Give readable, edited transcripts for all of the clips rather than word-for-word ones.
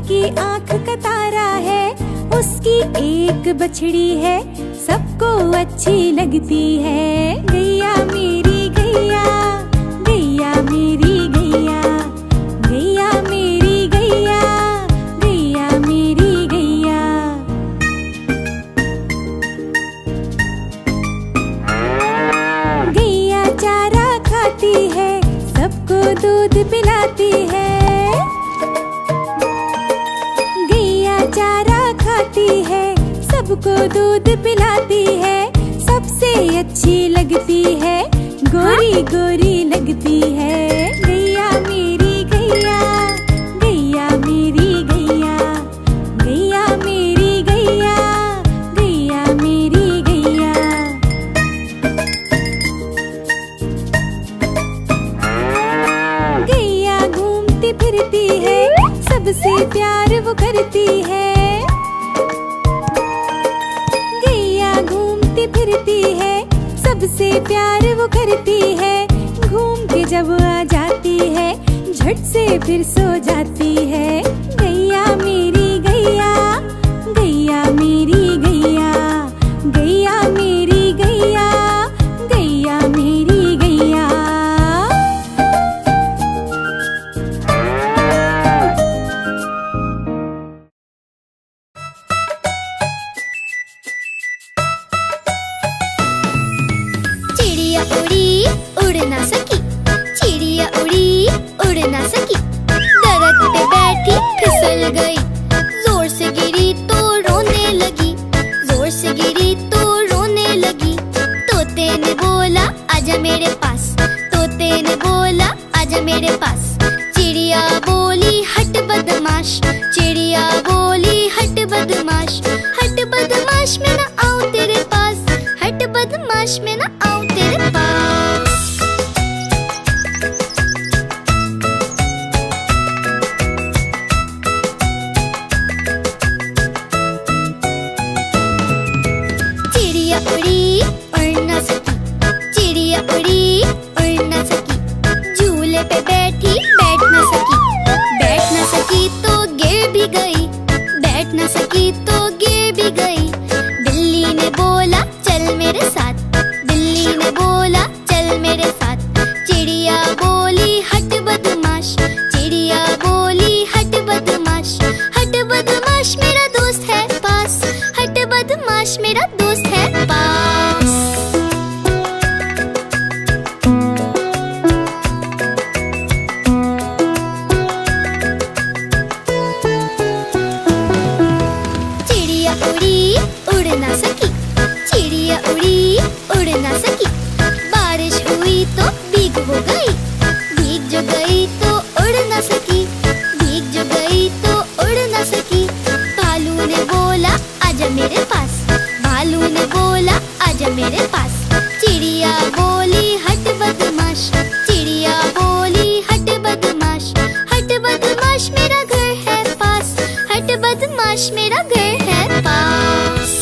उसकी आँख का तारा है, उसकी एक बछड़ी है, सबको अच्छी लगती है। गैया मेरी गैया, गैया मेरी गैया, गैया मेरी गैया, गैया मेरी गैया। गैया चारा खाती है, सबको दूध पिलाती है। गैया चारा खाती है, सबको दूध पिलाती है। सबसे अच्छी लगती है, गोरी गोरी लगती है। गैया मेरी गैया, गैया मेरी गैया, गैया मेरी गैया, गैया मेरी गैया। गैया घूमती फिरती है, सबसे प्यार वो करती है। गैया घूमती फिरती है, सबसे प्यार वो करती है। घूम के जब आ जाती है, झट से फिर सो जाती है। गैया मेरी गैया, गैया मेरी गैया, गैया मेरी गैया, गैया मेरी गैया। चिड़िया उड़ी उड़ ना सकी, चिड़िया उड़ी उड़ ना सकी। दरख्त पे बैठी फिसल गई, जोर से गिरी तो रोने लगी, जोर से गिरी तो रोने लगी। तोते ने बोला आजा मेरे पास, तोते ने बोला आजा मेरे पास। चिड़िया बोली हट बदमाश, चिड़िया बोली हट बदमाश। हट बदमाश मैं ना आऊं तेरे पास, हट बदमाश मैं ना आऊं तेरे पास। चिड़िया उड़ी उड़ ना सकी, चिड़िया उड़ी उड़ ना सकी। झूले पे बैठी बैठ ना सकी, बैठ ना सकी तो गिर भी गई, बैठ ना सकी तो गिर भी गई। बिल्ली ने बोला चल मेरे साथ, बिल्ली ने बोला चल मेरे साथ। चिड़िया बोली हट बदमाश, चिड़िया बोली हट बदमाश। हट बदमाश मेरा दोस्त है पास, हट बदमाश मेरा दोस्त है पास। चिड़िया उड़ी उड़ ना सकी, चिड़िया उड़ी उड़ ना सकी। बारिश हुई तो भीग हो गई, भीग जो गई तो उड़ ना सकी, भीग जो गई तो उड़ ना सकी। भालू ने बोला आजा मेरे पास, भालू ने बोला आजा मेरे पास। चिड़िया बोली हट बदमाश, चिड़िया बोली हट बदमाश। हट बदमाश मेरा घर है पास, हट बदमाश मेरा घर है पास।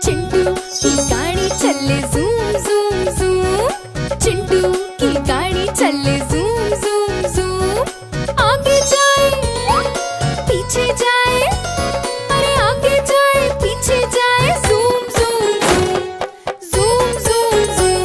चिंटू की गाड़ी चले जूम जूम जूम, चिंटू की गाड़ी चले जूम जूम जूम। आगे जाए पीछे जाए, अरे आगे जाए पीछे जाए। Zoom zoom zoom, zoom zoom zoom.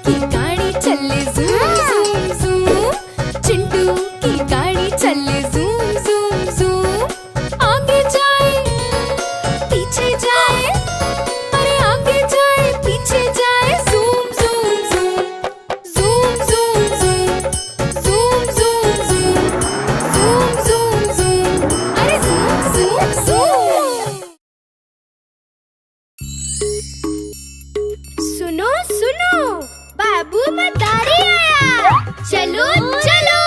की गाड़ी चले ज़ूम ज़ूम ज़ूम, चिंटू की गाड़ी चले ज़ूम ज़ूम ज़ूम। आगे जाए पीछे जाए, अरे आगे जाए पीछे जाए, zoom zoom zoom zoom zoom zoom zoom zoom zoom zoom zoom zoom, अरे ज़ूम ज़ूम ज़ूम। सुनो सुनो, बाबू मदारी आया, चलो चलो।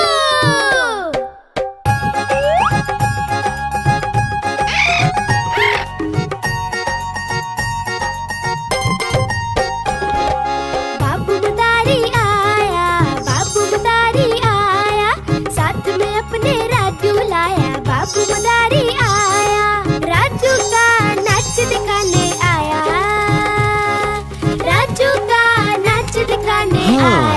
बाबू मदारी आया, बाबू मदारी आया, साथ में अपने राजू लाया। बाबू मदारी आया, राजू का नाच दिखाने आया, राजू का नाच दिखाने आया।